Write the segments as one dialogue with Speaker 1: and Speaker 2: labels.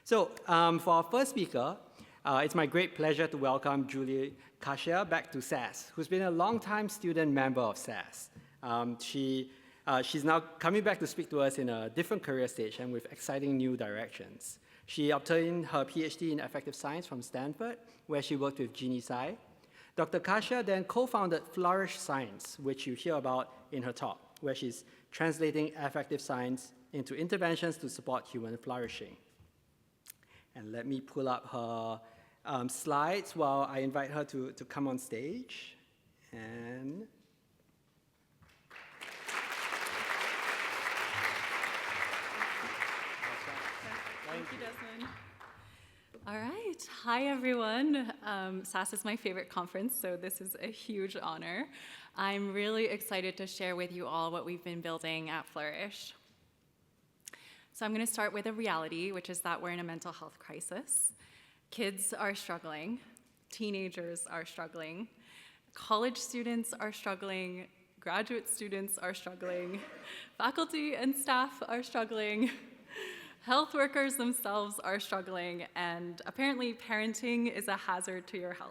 Speaker 1: For our first speaker, it's my great pleasure to welcome Julie Cachia back to SAS, who's been a long-time student member of SAS. She's now coming back to speak to us in a different career stage and with exciting new directions. She obtained her PhD in Affective Science from Stanford, where she worked with Jeannie Tsai. Dr. Cachia then co-founded Flourish Science, which you hear about in her talk, where she's translating affective science into interventions to support human flourishing. And let me pull up her slides while I invite her to come on stage. And
Speaker 2: thank you, Desmond. All right. Hi, everyone. SAS is my favorite conference, so this is a huge honor. I'm really excited to share with you all what we've been building at Flourish. So I'm going to start with a reality, which is that we're in a mental health crisis. Kids are struggling. Teenagers are struggling. College students are struggling. Graduate students are struggling. Faculty and staff are struggling. Health workers themselves are struggling, and apparently parenting is a hazard to your health.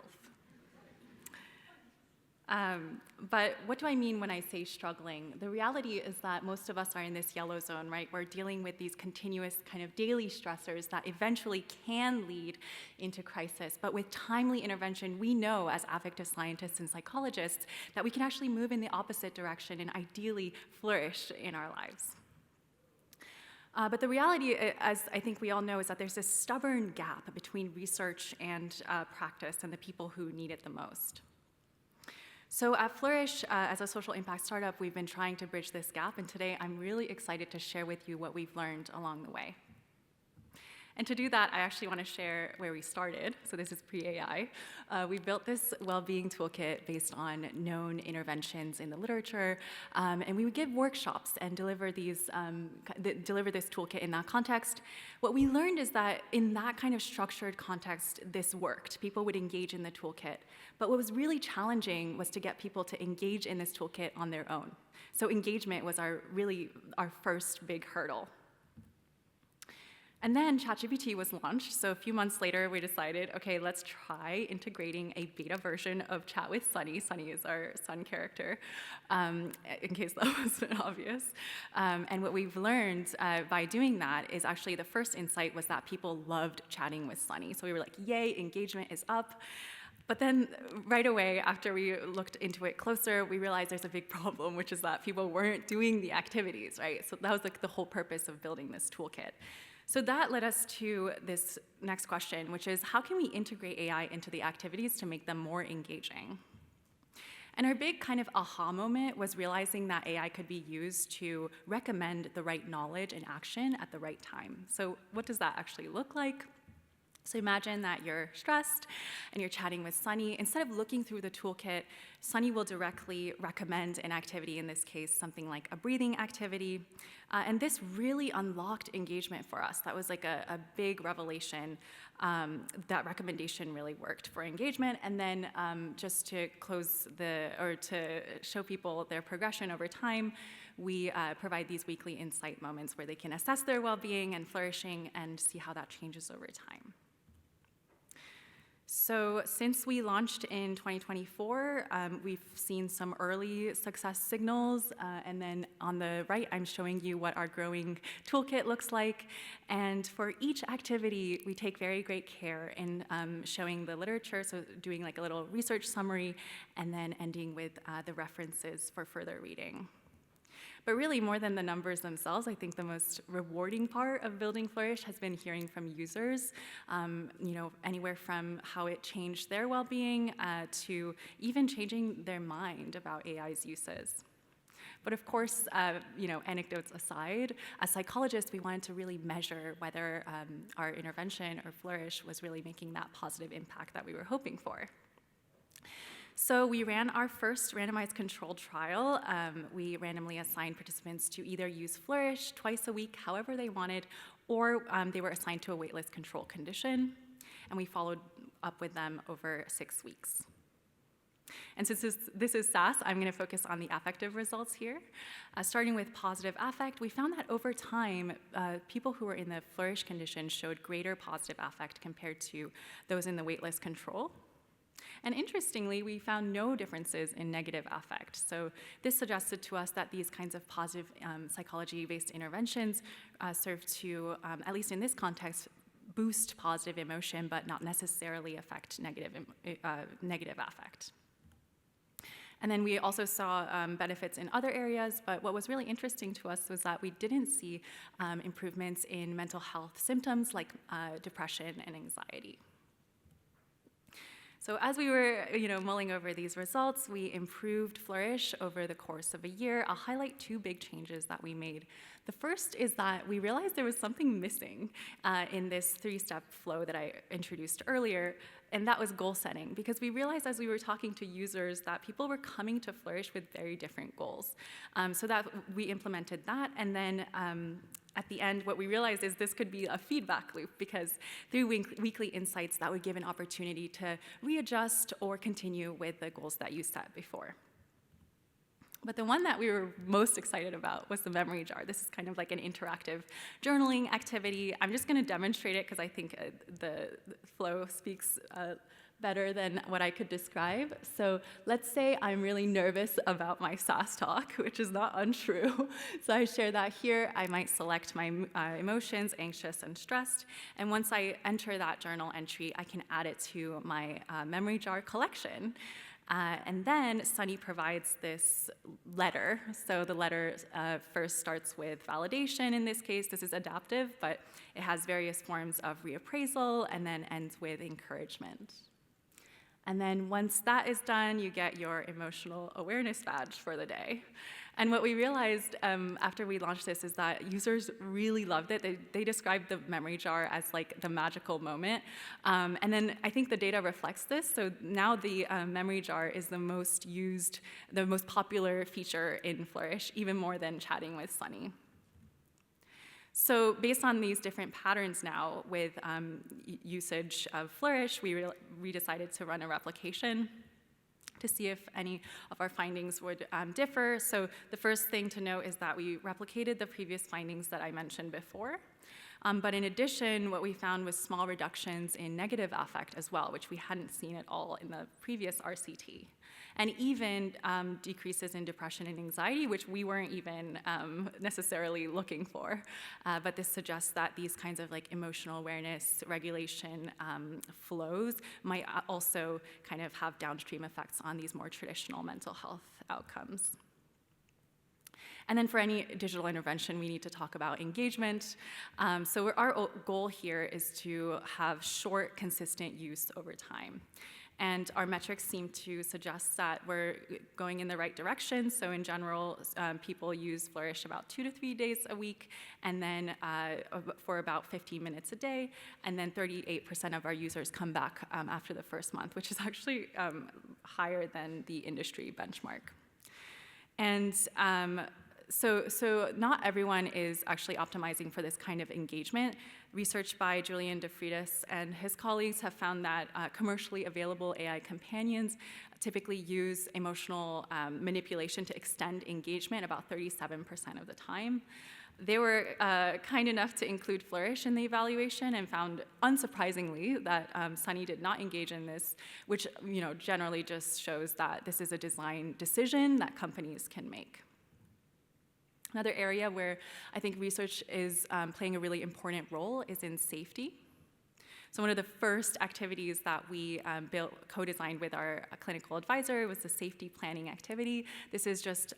Speaker 2: But what do I mean when I say struggling? The reality is that most of us are in this yellow zone, right? We're dealing with these continuous kind of daily stressors that eventually can lead into crisis. But with timely intervention, we know as affective scientists and psychologists that we can actually move in the opposite direction and ideally flourish in our lives. But the reality, as I think we all know, is that there's this stubborn gap between research and practice and the people who need it the most. So at Flourish, as a social impact startup, we've been trying to bridge this gap, and today I'm really excited to share with you what we've learned along the way. And to do that, I actually want to share where we started. So this is pre-AI. We built this well-being toolkit based on known interventions in the literature, and we would give workshops and deliver this toolkit in that context. What we learned is that in that kind of structured context, this worked. People would engage in the toolkit. But what was really challenging was to get people to engage in this toolkit on their own. So engagement was really our first big hurdle. And then ChatGPT was launched, so a few months later we decided, okay, let's try integrating a beta version of Chat with Sunny. Sunny is our sun character, in case that wasn't obvious. And what we've learned by doing that is actually the first insight was that people loved chatting with Sunny. So we were like, yay, engagement is up. But then right away, after we looked into it closer, we realized there's a big problem, which is that people weren't doing the activities, right? So that was like the whole purpose of building this toolkit. So that led us to this next question, which is how can we integrate AI into the activities to make them more engaging? And our big kind of aha moment was realizing that AI could be used to recommend the right knowledge and action at the right time. So what does that actually look like? So imagine that you're stressed and you're chatting with Sunny. Instead of looking through the toolkit, Sunny will directly recommend an activity, in this case, something like a breathing activity. And this really unlocked engagement for us. That was like a big revelation. That recommendation really worked for engagement. And then just to to show people their progression over time, we provide these weekly insight moments where they can assess their well-being and flourishing and see how that changes over time. So since we launched in 2024, we've seen some early success signals. And then on the right, I'm showing you what our growing toolkit looks like. And for each activity, we take very great care in showing the literature, so doing like a little research summary, and then ending with the references for further reading. But really, more than the numbers themselves, I think the most rewarding part of building Flourish has been hearing from users, anywhere from how it changed their well-being to even changing their mind about AI's uses. But of course, anecdotes aside, as psychologists, we wanted to really measure whether our intervention or Flourish was really making that positive impact that we were hoping for. So we ran our first randomized controlled trial. We randomly assigned participants to either use Flourish twice a week, however they wanted, or they were assigned to a waitlist control condition, and we followed up with them over 6 weeks. And since this is SAS, I'm going to focus on the affective results here. Starting with positive affect, we found that over time, people who were in the Flourish condition showed greater positive affect compared to those in the waitlist control. And interestingly, we found no differences in negative affect. So this suggested to us that these kinds of positive psychology-based interventions serve to, at least in this context, boost positive emotion, but not necessarily affect negative affect. And then we also saw benefits in other areas, but what was really interesting to us was that we didn't see improvements in mental health symptoms like depression and anxiety. So as we were mulling over these results, we improved Flourish over the course of a year. I'll highlight two big changes that we made. The first is that we realized there was something missing in this three-step flow that I introduced earlier, and that was goal setting, because we realized as we were talking to users that people were coming to Flourish with very different goals. So that we implemented that, and then at the end, what we realized is this could be a feedback loop, because through weekly insights, that would give an opportunity to readjust or continue with the goals that you set before. But the one that we were most excited about was the memory jar. This is kind of like an interactive journaling activity. I'm just going to demonstrate it because I think the flow speaks better than what I could describe. So let's say I'm really nervous about my SAS talk, which is not untrue. So I share that here. I might select my emotions, anxious and stressed. And once I enter that journal entry, I can add it to my memory jar collection. And then Sunny provides this letter. So the letter first starts with validation. In this case, this is adaptive, but it has various forms of reappraisal and then ends with encouragement. And then once that is done, you get your emotional awareness badge for the day. And what we realized after we launched this is that users really loved it. They described the memory jar as like the magical moment. And then I think the data reflects this. So now the memory jar is the most used, the most popular feature in Flourish, even more than chatting with Sunny. So based on these different patterns now with usage of Flourish, we decided to run a replication to see if any of our findings would differ. So the first thing to note is that we replicated the previous findings that I mentioned before. But in addition, what we found was small reductions in negative affect as well, which we hadn't seen at all in the previous RCT. And even decreases in depression and anxiety, which we weren't even necessarily looking for. But this suggests that these kinds of like emotional awareness, regulation flows might also kind of have downstream effects on these more traditional mental health outcomes. And then for any digital intervention, we need to talk about engagement. So our goal here is to have short, consistent use over time. And our metrics seem to suggest that we're going in the right direction. So in general, people use Flourish about 2 to 3 days a week, and then for about 15 minutes a day. And then 38% of our users come back after the first month, which is actually higher than the industry benchmark. And so not everyone is actually optimizing for this kind of engagement. Research by Julian DeFreitas and his colleagues have found that commercially available AI companions typically use emotional manipulation to extend engagement about 37% of the time. They were kind enough to include Flourish in the evaluation and found, unsurprisingly, that Sunny did not engage in this, which generally just shows that this is a design decision that companies can make. Another area where I think research is playing a really important role is in safety. So one of the first activities that we co-designed with our clinical advisor was the safety planning activity. This is just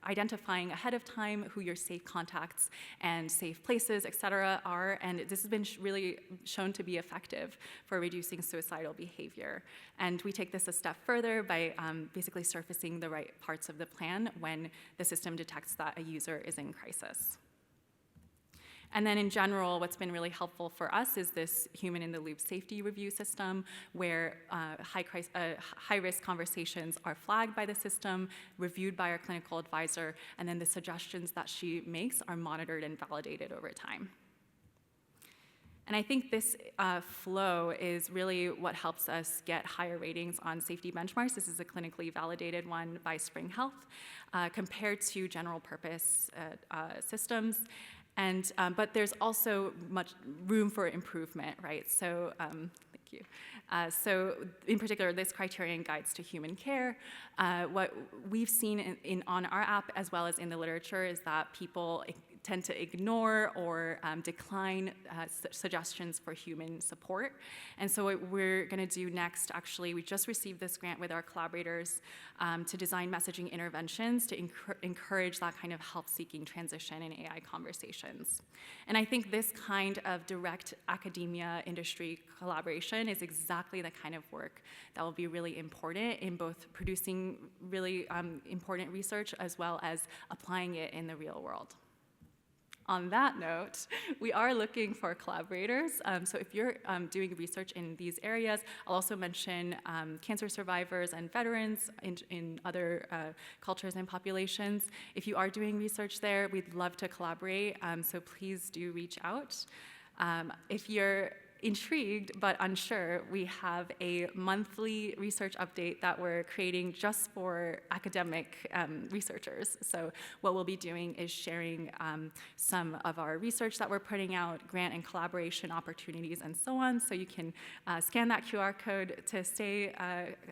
Speaker 2: identifying ahead of time who your safe contacts and safe places, et cetera, are. And this has been really shown to be effective for reducing suicidal behavior. And we take this a step further by basically surfacing the right parts of the plan when the system detects that a user is in crisis. And then in general, what's been really helpful for us is this human-in-the-loop safety review system where high-risk conversations are flagged by the system, reviewed by our clinical advisor, and then the suggestions that she makes are monitored and validated over time. And I think this flow is really what helps us get higher ratings on safety benchmarks. This is a clinically validated one by Spring Health compared to general purpose systems. And, but there's also much room for improvement, right? So, thank you. So in particular, this criterion guides to human care. What we've seen on our app as well as in the literature is that people tend to ignore or decline suggestions for human support. And so what we're going to do next, actually, we just received this grant with our collaborators to design messaging interventions to encourage that kind of help-seeking transition in AI conversations. And I think this kind of direct academia-industry collaboration is exactly the kind of work that will be really important in both producing really important research as well as applying it in the real world. On that note, we are looking for collaborators. So if you're doing research in these areas, I'll also mention cancer survivors and veterans in other cultures and populations. If you are doing research there, we'd love to collaborate, so please do reach out. If you're intrigued but unsure, we have a monthly research update that we're creating just for academic researchers. So what we'll be doing is sharing some of our research that we're putting out, grant and collaboration opportunities, and so on. So you can scan that QR code to stay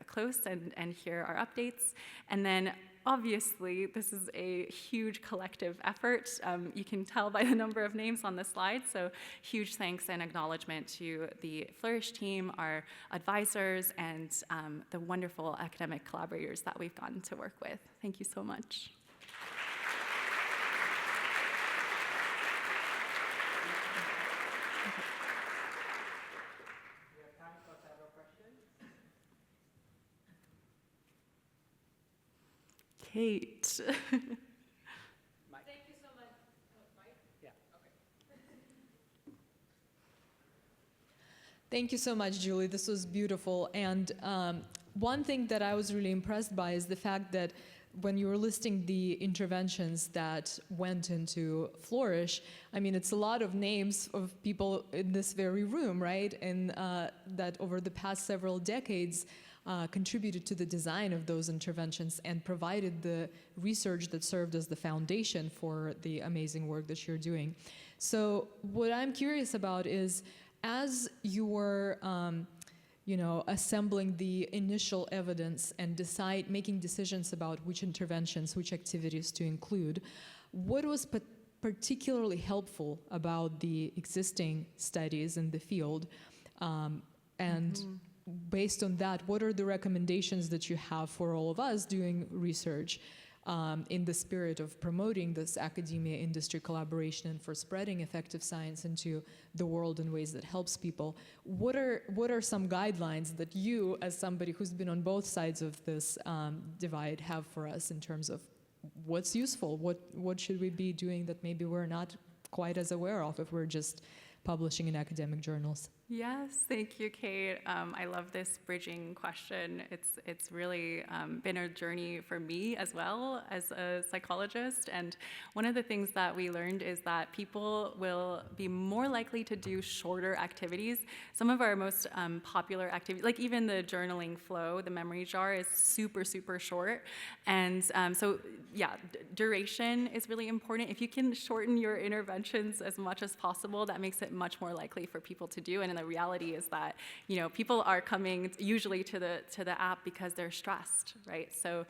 Speaker 2: close and hear our updates. And then obviously, this is a huge collective effort. You can tell by the number of names on the slide, so huge thanks and acknowledgement to the Flourish team, our advisors, and the wonderful academic collaborators that we've gotten to work with. Thank you so much. Kate.
Speaker 3: Thank you so much. Mike?
Speaker 1: Yeah.
Speaker 3: Okay. Thank you so much, Julie. This was beautiful. And one thing that I was really impressed by is the fact that when you were listing the interventions that went into Flourish, I mean, it's a lot of names of people in this very room, right? And that over the past several decades, contributed to the design of those interventions and provided the research that served as the foundation for the amazing work that you're doing. So what I'm curious about is, as you were assembling the initial evidence and making decisions about which interventions, which activities to include, what was particularly helpful about the existing studies in the field? Based on that, what are the recommendations that you have for all of us doing research in the spirit of promoting this academia-industry collaboration and for spreading effective science into the world in ways that helps people? What are some guidelines that you, as somebody who's been on both sides of this divide, have for us in terms of what's useful? What should we be doing that maybe we're not quite as aware of if we're just publishing in academic journals?
Speaker 2: Yes, thank you, Kate. I love this bridging question. It's really been a journey for me as well as a psychologist. And one of the things that we learned is that people will be more likely to do shorter activities. Some of our most popular activities, like even the journaling flow, the memory jar, is super, super short. And so, yeah, duration is really important. If you can shorten your interventions as much as possible, that makes it much more likely for people to do. And the reality is that, people are coming usually to the app because they're stressed, right? So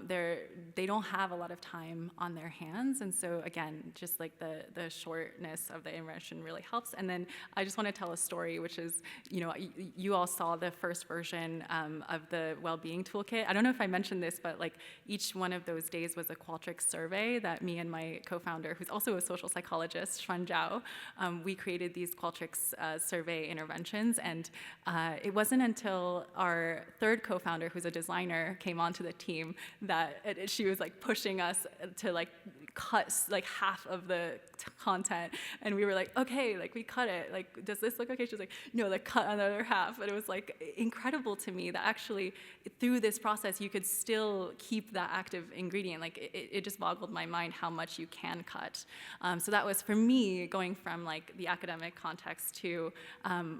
Speaker 2: they don't have a lot of time on their hands, and so again, just like the shortness of the intervention really helps. And then I just want to tell a story, which is, you all saw the first version of the well-being toolkit. I don't know if I mentioned this, but like each one of those days was a Qualtrics survey that me and my co-founder, who's also a social psychologist, Xuan Zhao, we created these Qualtrics survey interventions. And it wasn't until our third co-founder, who's a designer, came onto the team that she was like pushing us to like cut like half of the content, and we were like, okay, like we cut it, like does this look okay? She was like, no, like cut another half. And it was like incredible to me that actually through this process you could still keep that active ingredient. Like it just boggled my mind how much you can cut. So that was for me going from like the academic context to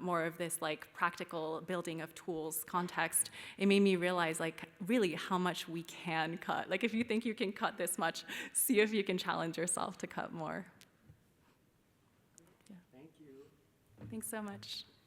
Speaker 2: more of this like practical building of tools context. It made me realize like really how much we can cut. Like if you think you can cut this much, see if you can challenge yourself to cut more. Yeah.
Speaker 1: Thank you.
Speaker 2: Thanks so much.